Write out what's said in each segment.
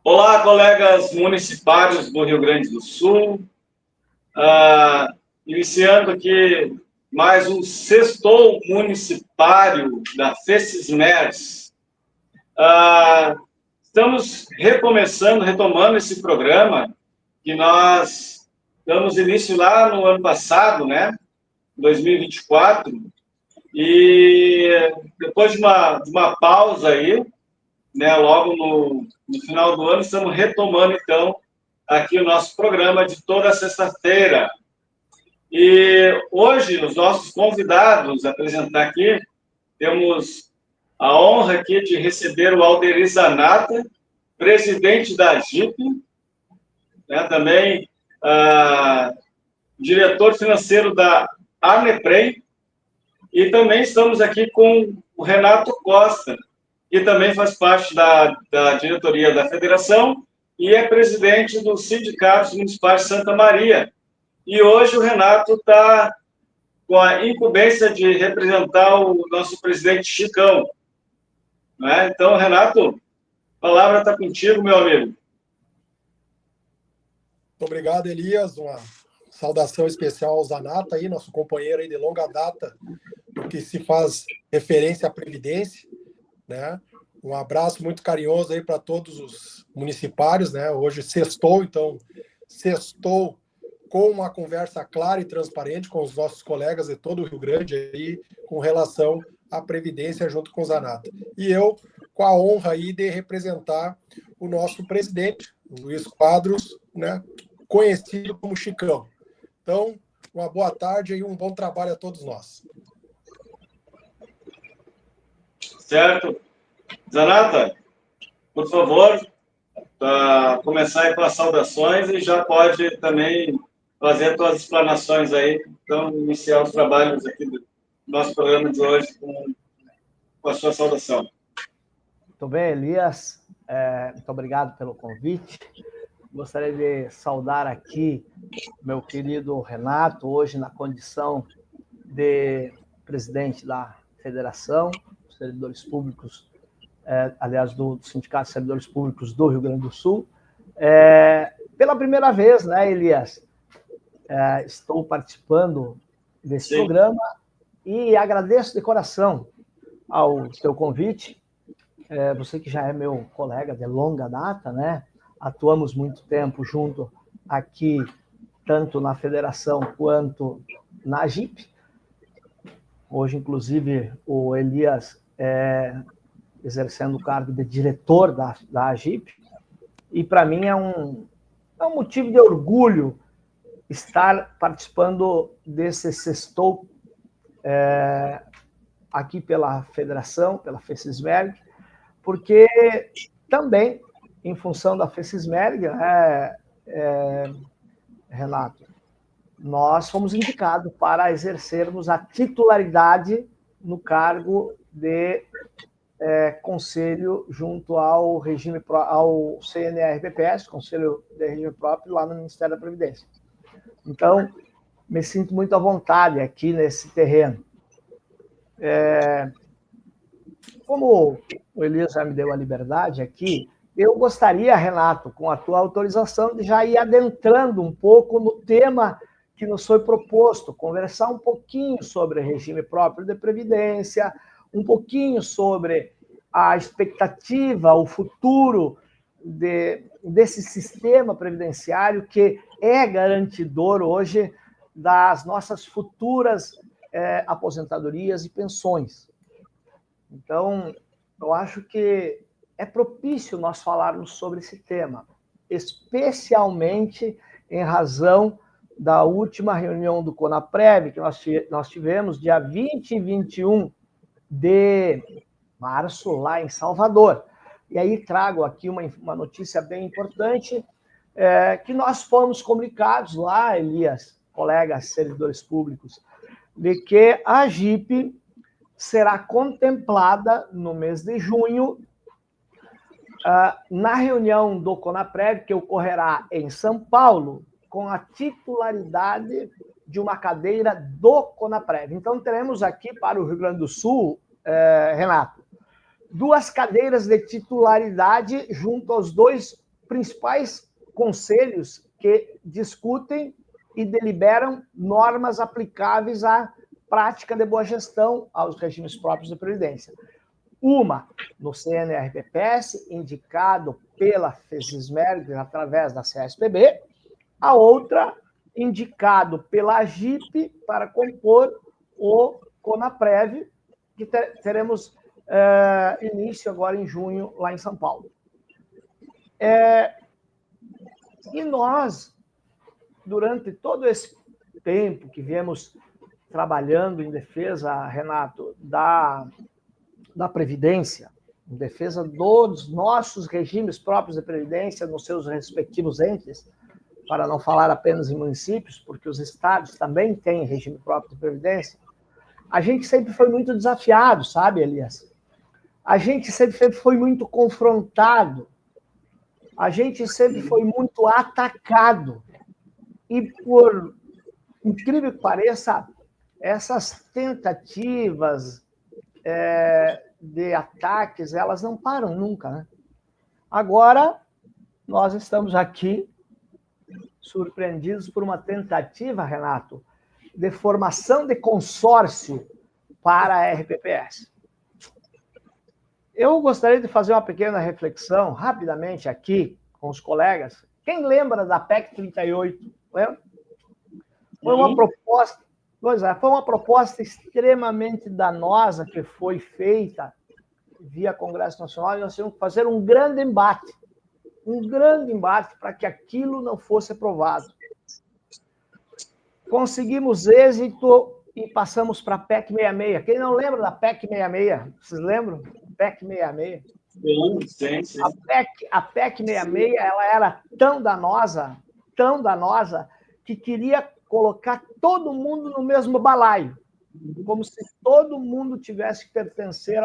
Olá, colegas municipários do Rio Grande do Sul. Iniciando aqui mais um sextou municipário da FECISMERS. Estamos retomando esse programa que nós damos início lá no ano passado, né, 2024, e depois de uma pausa aí, né, logo no final do ano, estamos retomando, então, aqui o nosso programa de toda sexta-feira. E hoje, os nossos convidados a apresentar aqui, temos a honra aqui de receber o Alderi Zanata, presidente da AGIP, né, também diretor financeiro da Arneprem, e também estamos aqui com o Renato Costa, que também faz parte da diretoria da federação e é presidente do Sindicato Municipal de Santa Maria. E hoje o Renato está com a incumbência de representar o nosso presidente Chicão. Né? Então, Renato, a palavra está contigo, meu amigo. Muito obrigado, Elias. Uma saudação especial ao Zanata, aí, nosso companheiro aí de longa data, do que se faz referência à Previdência. Né? Um abraço muito carinhoso aí para todos os municipários, né? Hoje sextou, então sextou com uma conversa clara e transparente com os nossos colegas de todo o Rio Grande aí, com relação à Previdência junto com o Zanata. E eu, com a honra aí de representar o nosso presidente, Luiz Quadros, né? Conhecido como Chicão. Então, uma boa tarde e um bom trabalho a todos nós. Certo. Zanata, por favor, começar aí com as saudações e já pode também fazer as tuas explanações aí. Então, iniciar os trabalhos aqui do nosso programa de hoje com a sua saudação. Muito bem, Elias. Muito obrigado pelo convite. Gostaria de saudar aqui meu querido Renato, hoje na condição de presidente da Federação dos Servidores Públicos, aliás, do Sindicato de Servidores Públicos do Rio Grande do Sul. Pela primeira vez, né, Elias, estou participando desse programa e agradeço de coração ao teu convite. Você que já é meu colega de longa data, né? Atuamos muito tempo junto aqui, tanto na federação quanto na AGIP. Hoje, inclusive, o Elias exercendo o cargo de diretor da AGIP. E, para mim, é um motivo de orgulho estar participando desse sextou aqui pela federação, pela FECISMERG, porque também, em função da FECISMERG, Renato, nós fomos indicados para exercermos a titularidade no cargo de conselho junto ao regime, ao CNRPPS, Conselho de Regime Próprio, lá no Ministério da Previdência. Então, me sinto muito à vontade aqui nesse terreno. Como o Elias já me deu a liberdade aqui, eu gostaria, Renato, com a tua autorização, de já ir adentrando um pouco no tema que nos foi proposto, conversar um pouquinho sobre regime próprio de previdência, um pouquinho sobre a expectativa, o futuro desse sistema previdenciário que é garantidor hoje das nossas futuras aposentadorias e pensões. Então, eu acho que é propício nós falarmos sobre esse tema, especialmente em razão da última reunião do CONAPREV, que nós tivemos dia 20 e 21 de março, lá em Salvador. E aí trago aqui uma notícia bem importante, que nós fomos comunicados lá, Elias, colegas servidores públicos, de que a AGIP será contemplada no mês de junho na reunião do CONAPREV, que ocorrerá em São Paulo, com a titularidade de uma cadeira do CONAPREV. Então, teremos aqui para o Rio Grande do Sul, Renato, 2 cadeiras de titularidade junto aos 2 principais conselhos que discutem e deliberam normas aplicáveis à prática de boa gestão aos regimes próprios de previdência. Uma no CNRPPS, indicado pela FESISMERG através da CSPB, a outra indicado pela AGIP para compor o CONAPREV, que teremos início agora em junho, lá em São Paulo. E nós, durante todo esse tempo que viemos trabalhando em defesa, Renato, da Previdência, em defesa dos nossos regimes próprios de Previdência nos seus respectivos entes, para não falar apenas em municípios, porque os estados também têm regime próprio de Previdência, a gente sempre foi muito desafiado, sabe, Elias? A gente sempre foi muito confrontado, a gente sempre foi muito atacado. E, por incrível que pareça, essas tentativas de ataques, elas não param nunca, né? Agora, nós estamos aqui surpreendidos por uma tentativa, Renato, de formação de consórcio para a RPPS. Eu gostaria de fazer uma pequena reflexão, rapidamente, aqui, com os colegas. Quem lembra da PEC 38? Lembra? Foi uma proposta extremamente danosa que foi feita via Congresso Nacional, e nós tínhamos que fazer um grande embate para que aquilo não fosse aprovado. Conseguimos êxito e passamos para a PEC 66. Quem não lembra da PEC 66? Vocês lembram? PEC 66. Sim. A PEC 66, ela era tão danosa, que queria colocar todo mundo no mesmo balaio, como se todo mundo tivesse que pertencer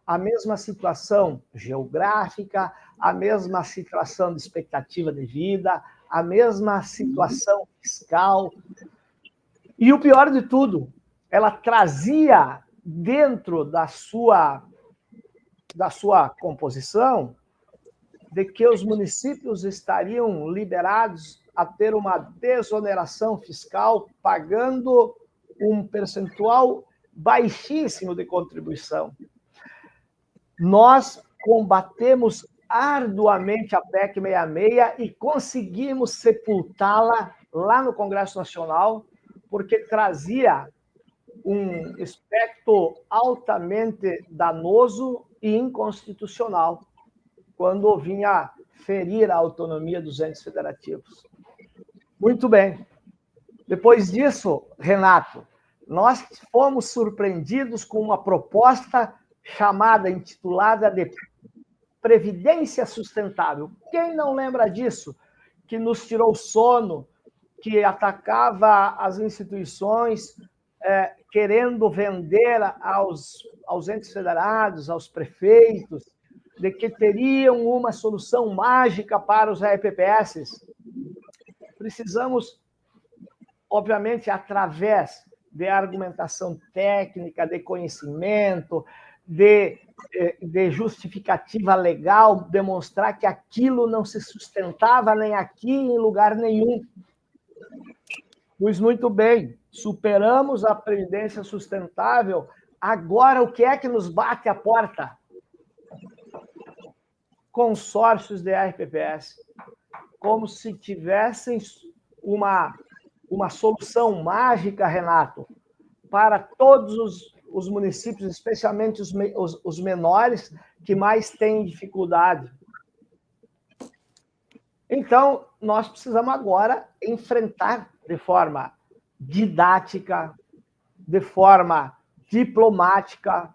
à mesma situação geográfica, à mesma situação de expectativa de vida, à mesma situação fiscal. E o pior de tudo, ela trazia dentro da sua composição de que os municípios estariam liberados a ter uma desoneração fiscal, pagando um percentual baixíssimo de contribuição. Nós combatemos arduamente a PEC 66 e conseguimos sepultá-la lá no Congresso Nacional, porque trazia um aspecto altamente danoso e inconstitucional, quando vinha ferir a autonomia dos entes federativos. Muito bem. Depois disso, Renato, nós fomos surpreendidos com uma proposta intitulada de Previdência Sustentável. Quem não lembra disso? Que nos tirou o sono, que atacava as instituições, querendo vender aos entes federados, aos prefeitos, de que teriam uma solução mágica para os RPPS. Precisamos, obviamente, através de argumentação técnica, de conhecimento, de justificativa legal, demonstrar que aquilo não se sustentava nem aqui, em lugar nenhum. Pois muito bem, superamos a Previdência Sustentável, agora o que é que nos bate a porta? Consórcios de RPPS, como se tivessem uma solução mágica, Renato, para todos os municípios, especialmente os menores, que mais têm dificuldade. Então, nós precisamos agora enfrentar de forma didática, de forma diplomática,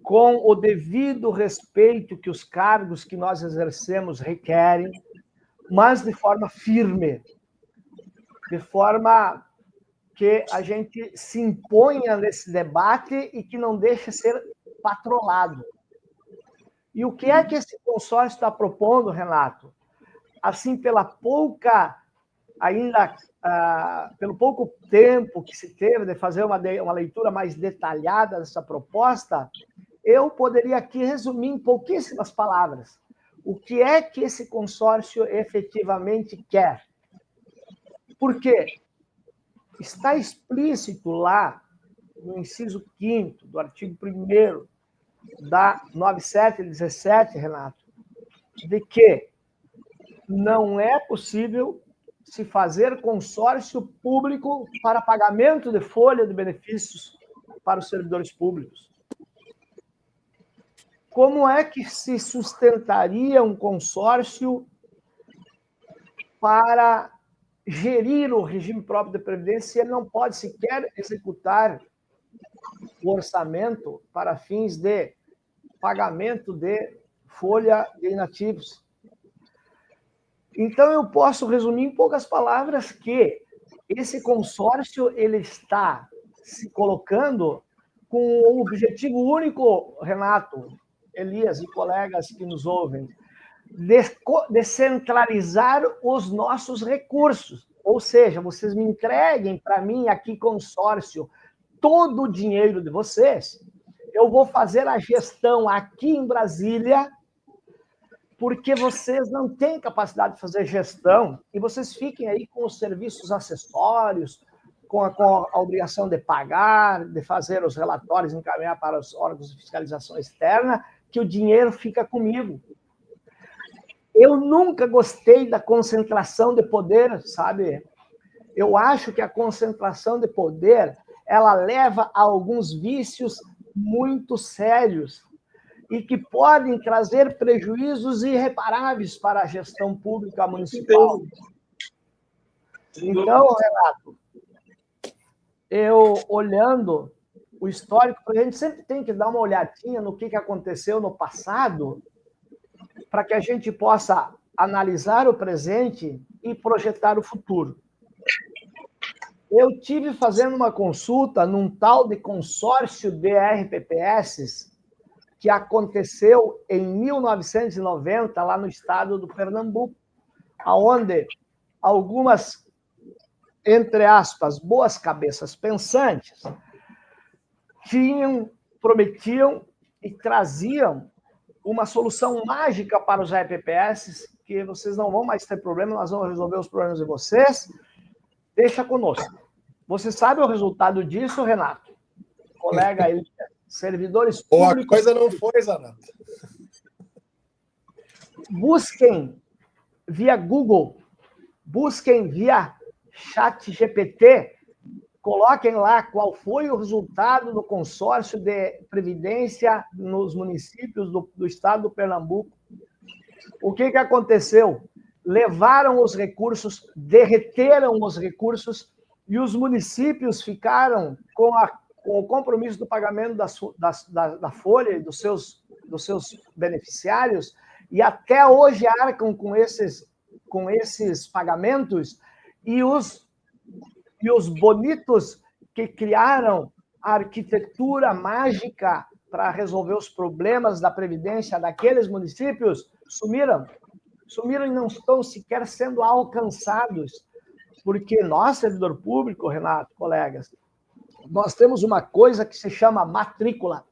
com o devido respeito que os cargos que nós exercemos requerem, mas de forma firme, de forma que a gente se imponha nesse debate e que não deixe ser patrolado. E o que é que esse consórcio está propondo, Renato? Assim, pelo pouco tempo que se teve de fazer uma leitura mais detalhada dessa proposta, eu poderia aqui resumir em pouquíssimas palavras. o que é que esse consórcio efetivamente quer. Por quê? Está explícito lá, no inciso 5º do artigo 1º da 9717, Renato, de que não é possível se fazer consórcio público para pagamento de folha de benefícios para os servidores públicos. Como é que se sustentaria um consórcio para gerir o regime próprio de previdência se ele não pode sequer executar o orçamento para fins de pagamento de folha de inativos? Então, eu posso resumir em poucas palavras que esse consórcio ele está se colocando com o objetivo único, Renato, Elias e colegas que nos ouvem, de descentralizar os nossos recursos. Ou seja, vocês me entreguem para mim aqui, consórcio, todo o dinheiro de vocês, eu vou fazer a gestão aqui em Brasília, porque vocês não têm capacidade de fazer gestão e vocês fiquem aí com os serviços acessórios, com a obrigação de pagar, de fazer os relatórios, encaminhar para os órgãos de fiscalização externa, que o dinheiro fica comigo. Eu nunca gostei da concentração de poder, sabe? Eu acho que a concentração de poder, ela leva a alguns vícios muito sérios e que podem trazer prejuízos irreparáveis para a gestão pública municipal. Então, Renato, eu olhando o histórico, a gente sempre tem que dar uma olhadinha no que aconteceu no passado, para que a gente possa analisar o presente e projetar o futuro. Eu tive fazendo uma consulta num tal de consórcio de RPPS que aconteceu em 1990, lá no estado do Pernambuco, onde algumas, entre aspas, boas cabeças pensantes prometiam e traziam uma solução mágica para os RPPS, que vocês não vão mais ter problema, nós vamos resolver os problemas de vocês, deixa conosco. Você sabe o resultado disso, Renato? Colega aí, servidores públicos... A coisa não foi, Zanato. Busquem via Google, busquem via ChatGPT, coloquem lá qual foi o resultado do consórcio de previdência nos municípios do estado do Pernambuco. O que aconteceu? Levaram os recursos, derreteram os recursos e os municípios ficaram com o compromisso do pagamento da folha e dos seus beneficiários e até hoje arcam com esses pagamentos e os bonitos que criaram a arquitetura mágica para resolver os problemas da previdência daqueles municípios sumiram e não estão sequer sendo alcançados, porque nós, servidor público, Renato, colegas, nós temos uma coisa que se chama matrícula,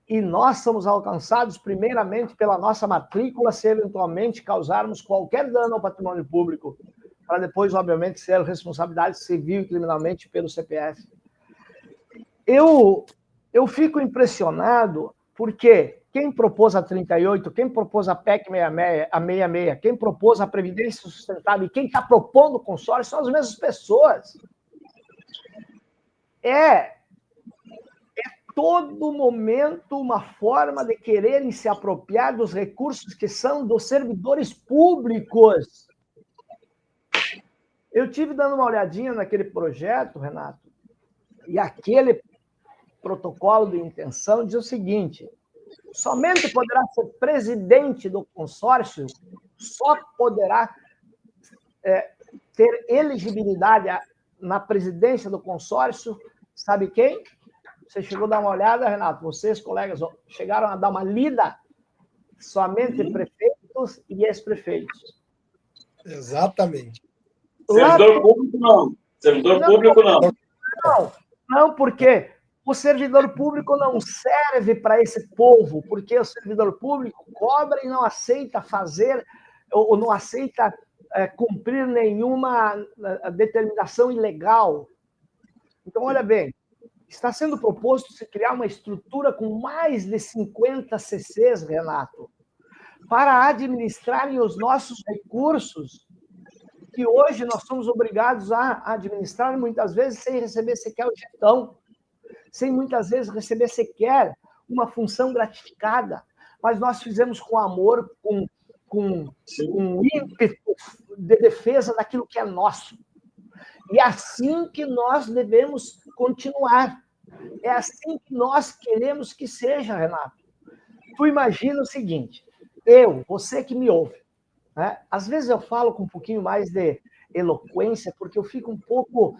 e nós somos alcançados primeiramente pela nossa matrícula se eventualmente causarmos qualquer dano ao patrimônio público, para depois, obviamente, ser responsabilidade civil e criminalmente pelo CPF. Eu fico impressionado porque quem propôs a 38, quem propôs a PEC 66, quem propôs a Previdência Sustentável e quem está propondo o consórcio são as mesmas pessoas. É todo momento uma forma de quererem se apropriar dos recursos que são dos servidores públicos. Eu tive dando uma olhadinha naquele projeto, Renato, e aquele protocolo de intenção diz o seguinte: somente poderá ser presidente do consórcio, só poderá ter elegibilidade na presidência do consórcio, sabe quem? Você chegou a dar uma olhada, Renato? Vocês, colegas, chegaram a dar uma lida? Somente prefeitos e ex-prefeitos. Exatamente. Servidor público, não. Servidor público, não. Não, porque O servidor público não serve para esse povo, porque o servidor público cobra e não aceita fazer, ou não aceita cumprir nenhuma determinação ilegal. Então, olha bem, está sendo proposto se criar uma estrutura com mais de 50 CCs, Renato, para administrarem os nossos recursos, que hoje nós somos obrigados a administrar, muitas vezes, sem receber sequer o gestão, sem muitas vezes receber sequer uma função gratificada. Mas nós fizemos com amor, com ímpeto de defesa daquilo que é nosso. E é assim que nós devemos continuar. É assim que nós queremos que seja, Renato. Tu imagina o seguinte, você que me ouve, né? Às vezes eu falo com um pouquinho mais de eloquência, porque eu fico um pouco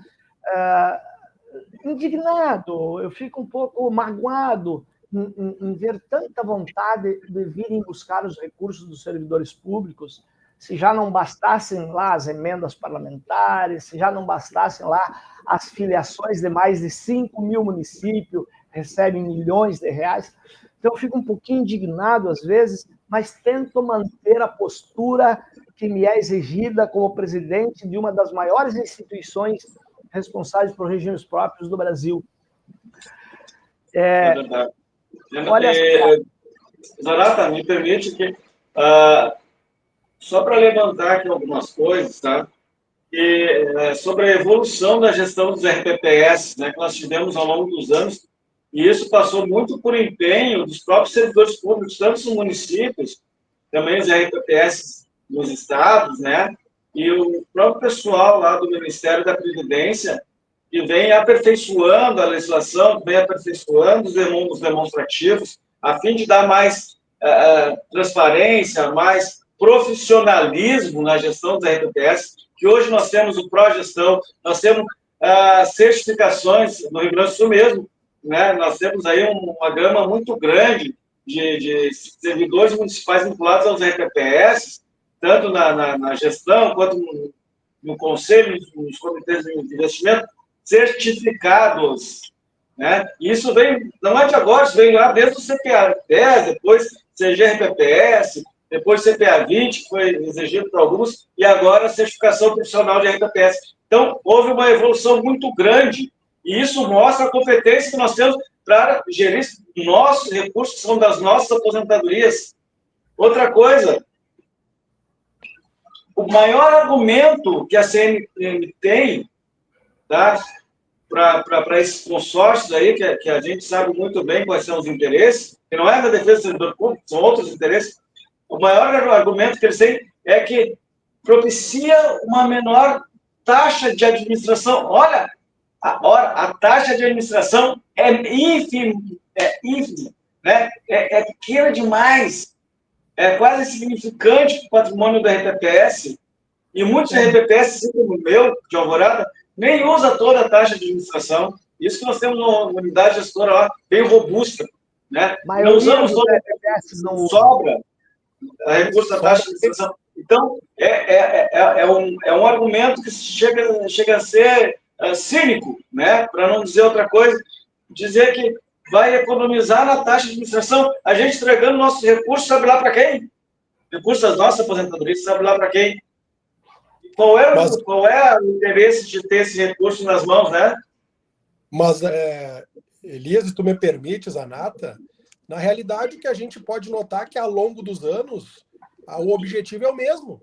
indignado, eu fico um pouco magoado em ver tanta vontade de virem buscar os recursos dos servidores públicos, se já não bastassem lá as emendas parlamentares, se já não bastassem lá as filiações de mais de 5 mil municípios, recebem milhões de reais. Então, eu fico um pouquinho indignado às vezes, mas tento manter a postura que me é exigida como presidente de uma das maiores instituições responsáveis por regimes próprios do Brasil. É verdade. Olha Zanata, me permite que... só para levantar aqui algumas coisas, tá? Sobre a evolução da gestão dos RPPS, né, que nós tivemos ao longo dos anos, e isso passou muito por empenho dos próprios servidores públicos, tanto nos municípios, também os RPPS nos estados, né, e o próprio pessoal lá do Ministério da Previdência, que vem aperfeiçoando a legislação, vem aperfeiçoando os demonstrativos, a fim de dar mais transparência, mais profissionalismo na gestão dos RPPS, que hoje nós temos o Progestão, nós temos certificações no Rio Grande do Sul mesmo, né? Nós temos aí uma gama muito grande de servidores municipais vinculados aos RPPS, tanto na gestão quanto no conselho, nos comitês de investimento, certificados, né? E isso vem, não é de agora, isso vem lá desde o CPA 10, depois CGRPPS, depois CPA 20, que foi exigido por alguns, e agora a certificação profissional de RPPS. Então, houve uma evolução muito grande, e isso mostra a competência que nós temos para gerir nossos recursos, que são das nossas aposentadorias. Outra coisa, o maior argumento que a CNM tem, tá, para esses consórcios aí, que a gente sabe muito bem quais são os interesses, que não é da defesa do servidor público, são outros interesses. O maior argumento que eles têm é que propicia uma menor taxa de administração. Olha, a taxa de administração é ínfima, né? É pequena demais, é quase insignificante para o patrimônio do RPPS, e muitos RPPS, assim como o meu, de Alvorada, nem usa toda a taxa de administração. Isso que nós temos uma unidade gestora lá, bem robusta, né? Não usamos toda a RPPS, não sobra a recurso da taxa de administração. Então, é um argumento que chega a ser cínico, né? Para não dizer outra coisa, dizer que vai economizar na taxa de administração, a gente entregando nossos recursos, sabe lá para quem? Recursos das nossas aposentadorias, sabe lá para quem? Qual é o interesse de ter esse recurso nas mãos, né? Mas, Elias, se tu me permite, Zanata, na realidade, o que a gente pode notar é que, ao longo dos anos, o objetivo é o mesmo.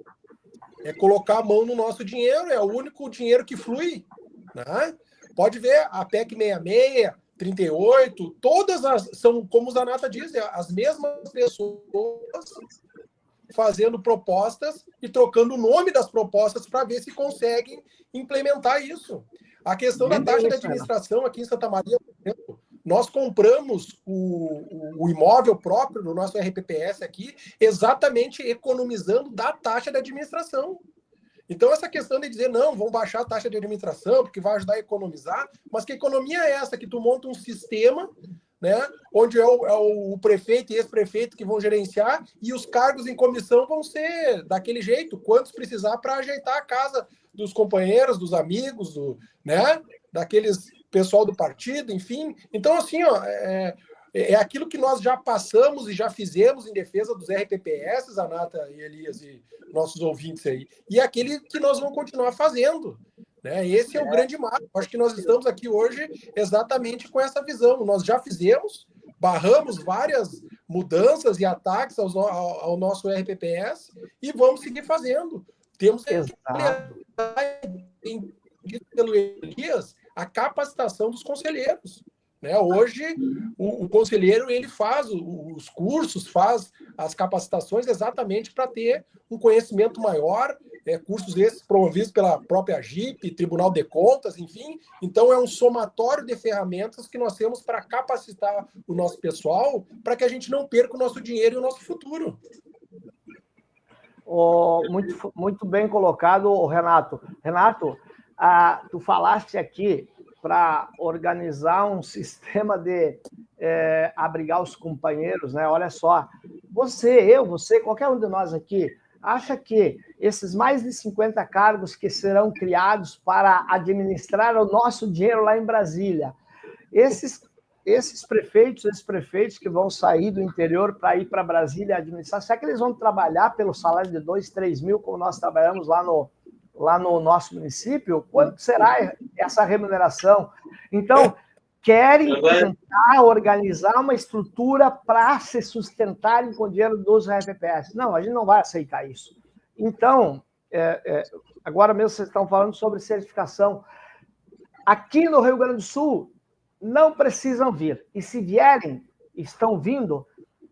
É colocar a mão no nosso dinheiro, é o único dinheiro que flui, né? Pode ver, a PEC 66, 38, todas são, como o Zanata diz, as mesmas pessoas fazendo propostas e trocando o nome das propostas para ver se conseguem implementar isso. A questão da taxa de administração aqui em Santa Maria, por exemplo, nós compramos o imóvel próprio no nosso RPPS aqui, exatamente economizando da taxa de administração. Então, essa questão de dizer, não, vamos baixar a taxa de administração, porque vai ajudar a economizar, mas que economia é essa? Que tu monta um sistema, né, onde é o prefeito e ex-prefeito que vão gerenciar, e os cargos em comissão vão ser daquele jeito, quantos precisar para ajeitar a casa dos companheiros, dos amigos, né, daqueles pessoal do partido, enfim. Então, assim, ó, é aquilo que nós já passamos e já fizemos em defesa dos RPPS, Zanata e Elias e nossos ouvintes aí, e aquele que nós vamos continuar fazendo. Né? Esse é o grande marco. Acho que nós estamos aqui hoje exatamente com essa visão. Nós já fizemos, barramos várias mudanças e ataques ao nosso RPPS e vamos seguir fazendo. Temos que pelo Elias a capacitação dos conselheiros. Né? Hoje, o conselheiro ele faz os cursos, faz as capacitações exatamente para ter um conhecimento maior, cursos esses promovidos pela própria AGIP, Tribunal de Contas, enfim. Então, é um somatório de ferramentas que nós temos para capacitar o nosso pessoal para que a gente não perca o nosso dinheiro e o nosso futuro. Muito, muito bem colocado, Renato. Renato, tu falaste aqui para organizar um sistema de abrigar os companheiros, né? Olha só, você, qualquer um de nós aqui, acha que esses mais de 50 cargos que serão criados para administrar o nosso dinheiro lá em Brasília, esses prefeitos que vão sair do interior para ir para Brasília administrar, será que eles vão trabalhar pelo salário de 2, 3 mil, como nós trabalhamos lá no nosso município? Quanto será essa remuneração? Então, querem tentar organizar uma estrutura para se sustentarem com o dinheiro dos RPPS. Não, a gente não vai aceitar isso. Então, agora mesmo vocês estão falando sobre certificação. Aqui no Rio Grande do Sul, não precisam vir. E se vierem, estão vindo,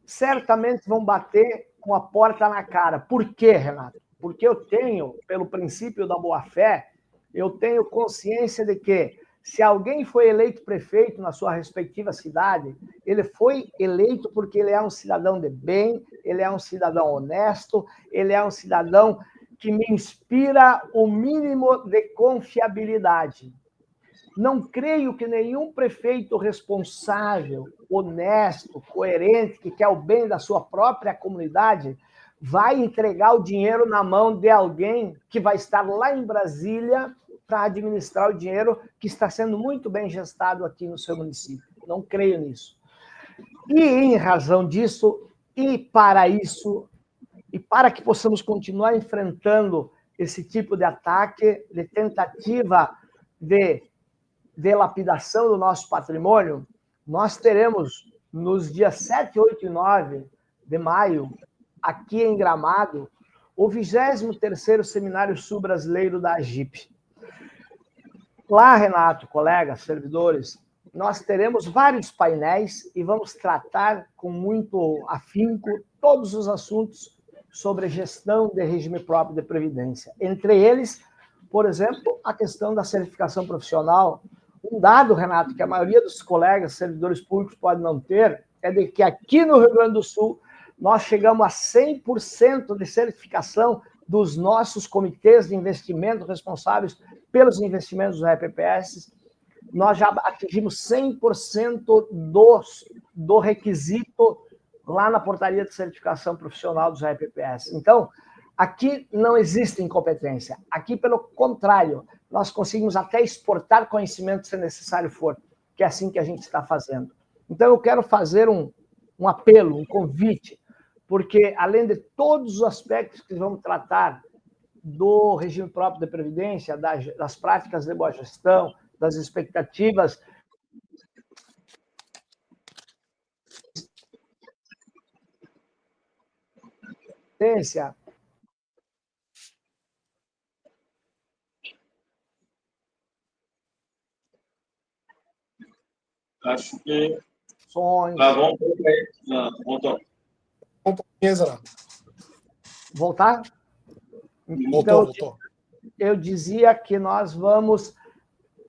certamente vão bater com a porta na cara. Por quê, Renato? Porque eu tenho, pelo princípio da boa-fé, eu tenho consciência de que se alguém foi eleito prefeito na sua respectiva cidade, ele foi eleito porque ele é um cidadão de bem, ele é um cidadão honesto, ele é um cidadão que me inspira o mínimo de confiabilidade. Não creio que nenhum prefeito responsável, honesto, coerente, que quer o bem da sua própria comunidade, vai entregar o dinheiro na mão de alguém que vai estar lá em Brasília para administrar o dinheiro que está sendo muito bem gestado aqui no seu município. Não creio nisso. E, em razão disso, e para isso, e para que possamos continuar enfrentando esse tipo de ataque, de tentativa de lapidação do nosso patrimônio, nós teremos, nos dias 7, 8 e 9 de maio, aqui em Gramado, o 23º Seminário Sul-Brasileiro da AGIP. Lá, Renato, colegas, servidores, nós teremos vários painéis e vamos tratar com muito afinco todos os assuntos sobre gestão de regime próprio de previdência. Entre eles, por exemplo, a questão da certificação profissional. Um dado, Renato, que a maioria dos colegas servidores públicos pode não ter, é de que aqui no Rio Grande do Sul nós chegamos a 100% de certificação dos nossos comitês de investimento responsáveis pelos investimentos dos RPPS. Nós já atingimos 100% do requisito lá na portaria de certificação profissional dos RPPS. Então, aqui não existe incompetência. Aqui, pelo contrário, nós conseguimos até exportar conhecimento se necessário for, que é assim que a gente está fazendo. Então, eu quero fazer um apelo, um convite, porque, além de todos os aspectos que vamos tratar do regime próprio de previdência, das práticas de boa gestão, das expectativas Acho que... Tá bom. Voltou. Voltar? Voltou. Eu dizia que nós vamos,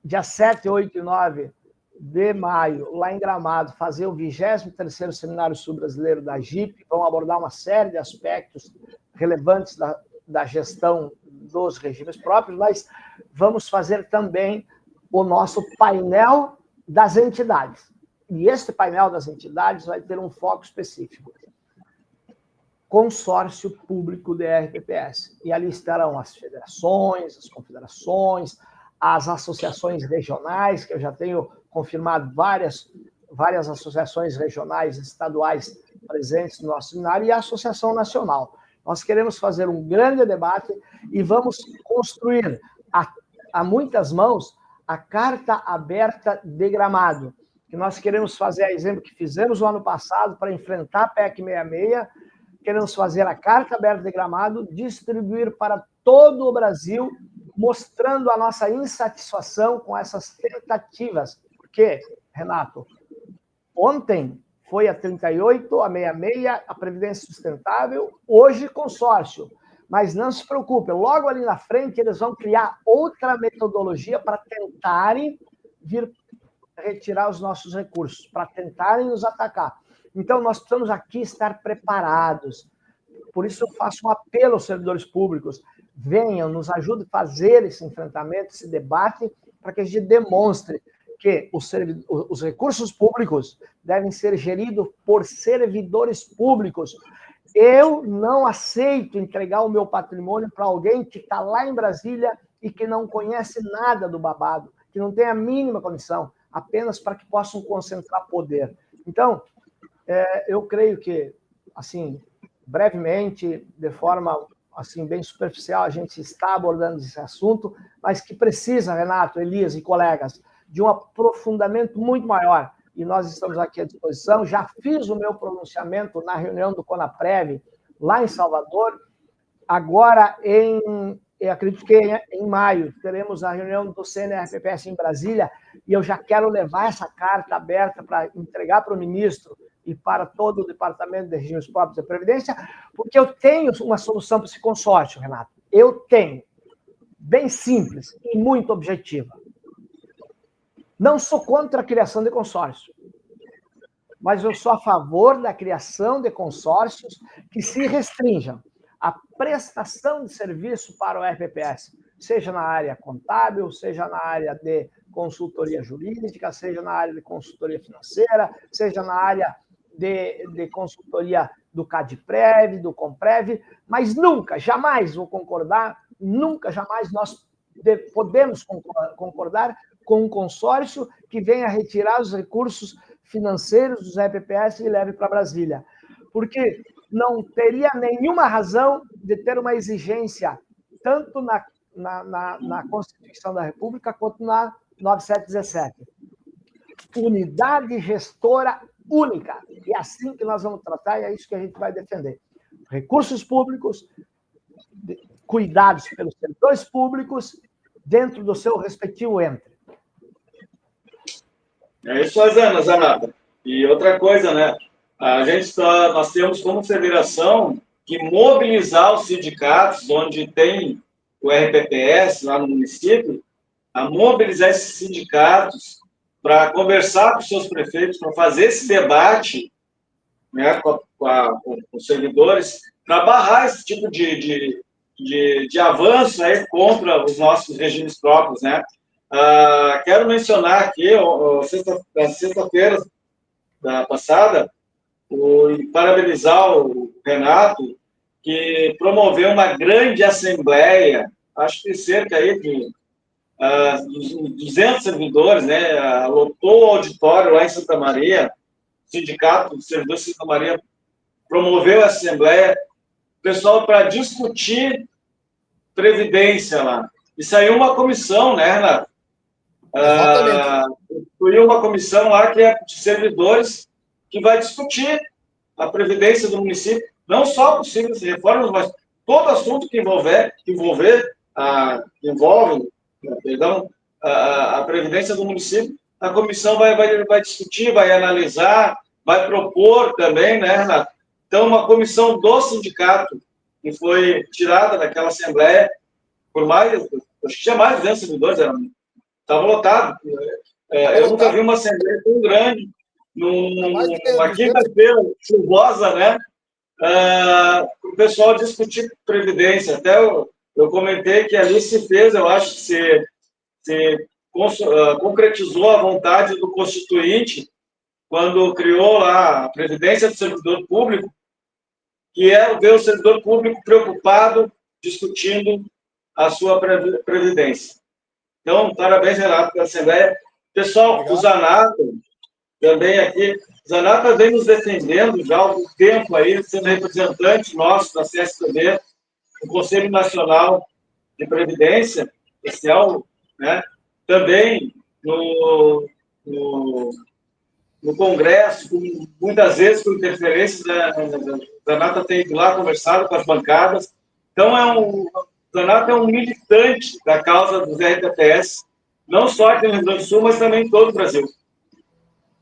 dia 7, 8 e 9 de maio, lá em Gramado, fazer o 23º Seminário Sul-Brasileiro da AGIP. Vão abordar uma série de aspectos relevantes da gestão dos regimes próprios, mas vamos fazer também o nosso painel das entidades. E este painel das entidades vai ter um foco específico. Consórcio Público de RPPS. E ali estarão as federações, as confederações, as associações regionais, que eu já tenho confirmado várias associações regionais e estaduais presentes no nosso seminário, e a Associação Nacional. Nós queremos fazer um grande debate e vamos construir a muitas mãos a Carta Aberta de Gramado, que nós queremos fazer, a exemplo que fizemos no ano passado para enfrentar a PEC 66, queremos fazer a Carta Aberta de Gramado, distribuir para todo o Brasil, mostrando a nossa insatisfação com essas tentativas. Porque, Renato, ontem foi a 38, a 66, a Previdência Sustentável, hoje consórcio. Mas não se preocupe, logo ali na frente eles vão criar outra metodologia para tentarem vir retirar os nossos recursos, para tentarem nos atacar. Então, nós precisamos aqui estar preparados. Por isso, eu faço um apelo aos servidores públicos. Venham, nos ajudem a fazer esse enfrentamento, esse debate, para que a gente demonstre que os recursos públicos devem ser geridos por servidores públicos. Eu não aceito entregar o meu patrimônio para alguém que está lá em Brasília e que não conhece nada do babado, que não tem a mínima condição, apenas para que possam concentrar poder. Então, eu creio que, assim, brevemente, de forma assim bem superficial, a gente está abordando esse assunto, mas que precisa, Renato, Elias e colegas, de um aprofundamento muito maior. E nós estamos aqui à disposição. Já fiz o meu pronunciamento na reunião do CONAPREV, lá em Salvador. Agora, eu acredito que em maio, teremos a reunião do CNRPPS em Brasília, e eu já quero levar essa carta aberta para entregar para o ministro e para todo o Departamento de Regimes Próprios da Previdência, porque eu tenho uma solução para esse consórcio, Renato. Eu tenho. Bem simples e muito objetiva. Não sou contra a criação de consórcio, mas eu sou a favor da criação de consórcios que se restringam à prestação de serviço para o RPPS, seja na área contábil, seja na área de consultoria jurídica, seja na área de consultoria financeira, seja na área de consultoria do CADPREV, do COMPREV, mas nunca, jamais vou concordar, nunca, jamais nós podemos concordar com um consórcio que venha retirar os recursos financeiros dos RPPS e leve para Brasília. Porque não teria nenhuma razão de ter uma exigência, tanto na Constituição da República quanto na 9717. Unidade gestora única. E é assim que nós vamos tratar, e é isso que a gente vai defender. Recursos públicos, cuidados pelos servidores públicos, dentro do seu respectivo ente. É isso aí, Zanata. E outra coisa, né? Nós temos como federação que mobilizar os sindicatos, onde tem o RPPS lá no município, a mobilizar esses sindicatos para conversar com os seus prefeitos, para fazer esse debate, né, com os servidores, para barrar esse tipo de avanço aí contra os nossos regimes próprios, né? Quero mencionar aqui, na sexta-feira passada, parabenizar o Renato, que promoveu uma grande assembleia, acho que cerca aí de 200 servidores, né? Lotou o auditório lá em Santa Maria, o Sindicato de Servidores de Santa Maria promoveu a assembleia, pessoal, para discutir previdência lá. E saiu uma comissão, né, Renato? Foi uma comissão lá que é de servidores que vai discutir a previdência do município, não só possíveis reformas, mas todo assunto que envolve a previdência do município. A comissão vai discutir, vai analisar, vai propor também, né, Renato? Então, uma comissão do sindicato que foi tirada daquela assembleia por acho que tinha mais de 200 servidores, estava lotado. Eu nunca vi uma assembleia tão grande numa quinta-feira chuvosa, né? O pessoal discutir previdência. Até eu comentei que ali se fez, eu acho que se concretizou a vontade do Constituinte quando criou lá a Previdência do Servidor Público, que é ver o servidor público preocupado discutindo a sua previdência. Então, parabéns, Renato, pela Assembleia. Pessoal, Obrigado. o Zanata, também aqui, o Zanata vem nos defendendo já há algum tempo aí, sendo representante nosso da CSPB, o Conselho Nacional de Previdência Social, né? Também no Congresso, muitas vezes com interferências da Nata tem ido lá conversado com as bancadas. Então, Zanata é um militante da causa dos RPPS, não só aqui no Rio Grande do Sul, mas também em todo o Brasil.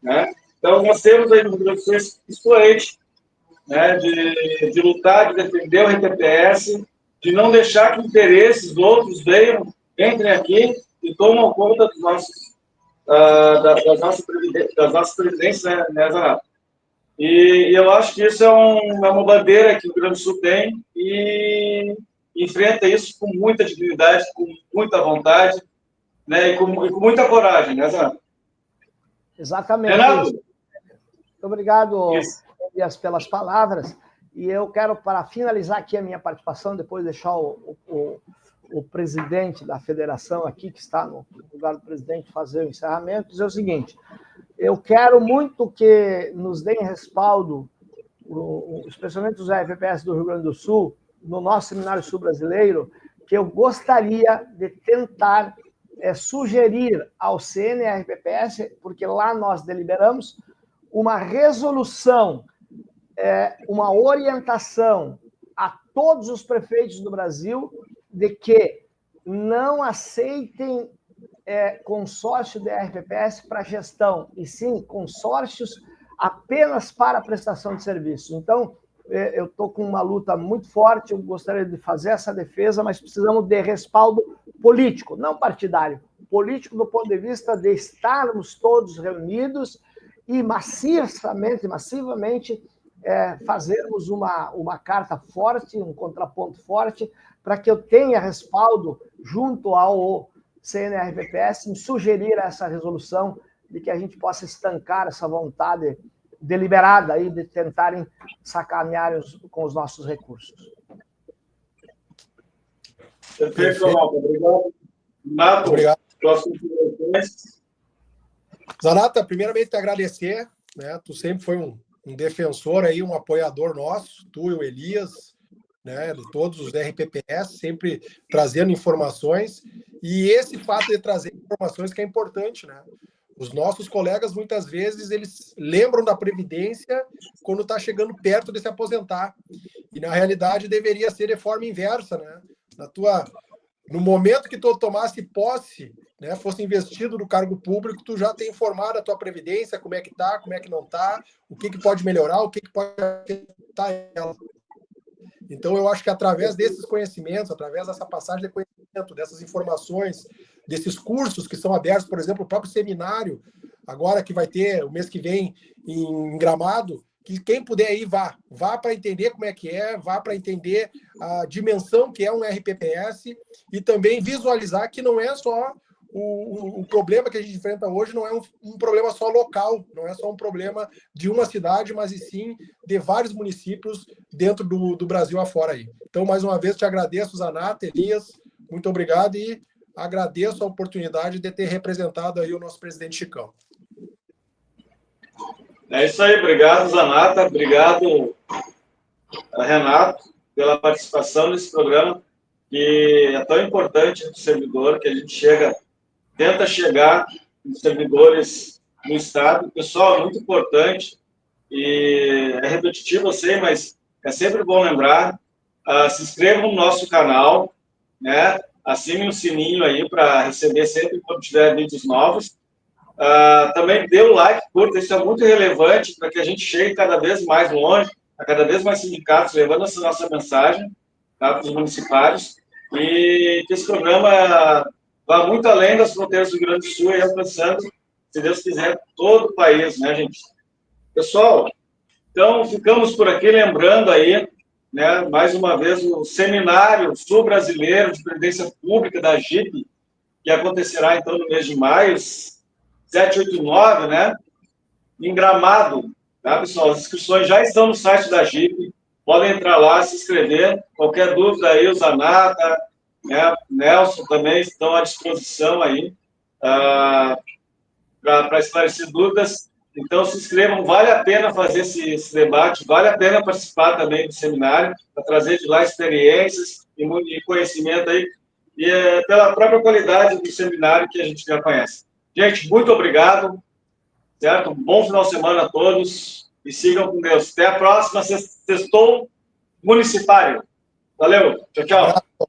Né? Então, nós temos aí no Rio Grande do Sul esse expoente, né, de lutar, de defender o RPPS, de não deixar que interesses outros entrem aqui e tomam conta dos nossos das nossas previdências, né, Zanata? E eu acho que isso é uma bandeira que o Rio Grande do Sul tem e enfrenta isso com muita dignidade, com muita vontade, né, e com muita coragem, né, Zanata? Exatamente. Renato? Isso. Muito obrigado, Isso. Elias, pelas palavras. E eu quero, para finalizar aqui a minha participação, depois deixar o presidente da federação aqui, que está no lugar do presidente, fazer o encerramento, dizer o seguinte: eu quero muito que nos deem respaldo, especialmente os RPPS do Rio Grande do Sul, no nosso Seminário Sul Brasileiro, que eu gostaria de tentar sugerir ao CNRPPS, porque lá nós deliberamos, uma resolução, uma orientação a todos os prefeitos do Brasil de que não aceitem consórcio de RPPS para gestão, e sim consórcios apenas para a prestação de serviços. Então, eu estou com uma luta muito forte, eu gostaria de fazer essa defesa, mas precisamos de respaldo político, não partidário, político do ponto de vista de estarmos todos reunidos e massivamente fazermos uma carta forte, um contraponto forte, para que eu tenha respaldo junto ao CNRPPS em sugerir essa resolução de que a gente possa estancar essa vontade deliberada aí de tentarem sacanear com os nossos recursos. Perfeito, Ronaldo. Obrigado. Renato, Obrigado. próximo. Zanata, primeiramente te agradecer, né? Tu sempre foi um defensor aí, um apoiador nosso, tu e o Elias, né, de todos os RPPS, sempre trazendo informações, e esse fato de trazer informações que é importante, né? Os nossos colegas, muitas vezes, eles lembram da Previdência quando está chegando perto de se aposentar, e na realidade deveria ser de forma inversa, né? No momento que tu tomasse posse, né, fosse investido no cargo público, tu já tem informado a tua Previdência, como é que tá, como é que não tá, o que pode melhorar, o que pode afetar ela. Então, eu acho que através desses conhecimentos, através dessa passagem de conhecimento, dessas informações, desses cursos que são abertos, por exemplo, o próprio seminário, agora que vai ter o mês que vem em Gramado, que quem puder ir, vá para entender como é que vá para entender a dimensão que é um RPPS e também visualizar que não é só o problema que a gente enfrenta hoje, não é um problema só local, não é só um problema de uma cidade, mas e sim de vários municípios dentro do Brasil afora aí. Então, mais uma vez, te agradeço, Zanata, Elias, muito obrigado e agradeço a oportunidade de ter representado aí o nosso presidente Chicão. É isso aí, obrigado, Zanata, obrigado, Renato, pela participação nesse programa, que é tão importante para o servidor, que a gente tenta chegar nos servidores no Estado. Pessoal, é muito importante, e é repetitivo, eu sei, mas é sempre bom lembrar, se inscrevam no nosso canal, né? Assinem o sininho aí para receber sempre quando tiver vídeos novos. Também dê o like, curta, isso é muito relevante para que a gente chegue cada vez mais longe, a cada vez mais sindicatos, levando essa nossa mensagem, tá, para os municipários, e que esse programa vá muito além das fronteiras do Rio Grande do Sul e alcançando, se Deus quiser, todo o país, né, gente? Pessoal, então ficamos por aqui lembrando aí, né, mais uma vez, o Seminário Sul Brasileiro de Previdência Pública da GIP, que acontecerá, então, no mês de maio, 7, 8 e 9, né? Em Gramado, tá, pessoal? As inscrições já estão no site da GIP, podem entrar lá, se inscrever. Qualquer dúvida aí, o Zanata, né? Nelson também estão à disposição aí para esclarecer dúvidas. Então, se inscrevam, vale a pena fazer esse debate, vale a pena participar também do seminário, para trazer de lá experiências e conhecimento aí, e pela própria qualidade do seminário que a gente já conhece. Gente, muito obrigado, certo? Um bom final de semana a todos e sigam com Deus. Até a próxima, Sextou Municipário. Valeu, tchau, tchau.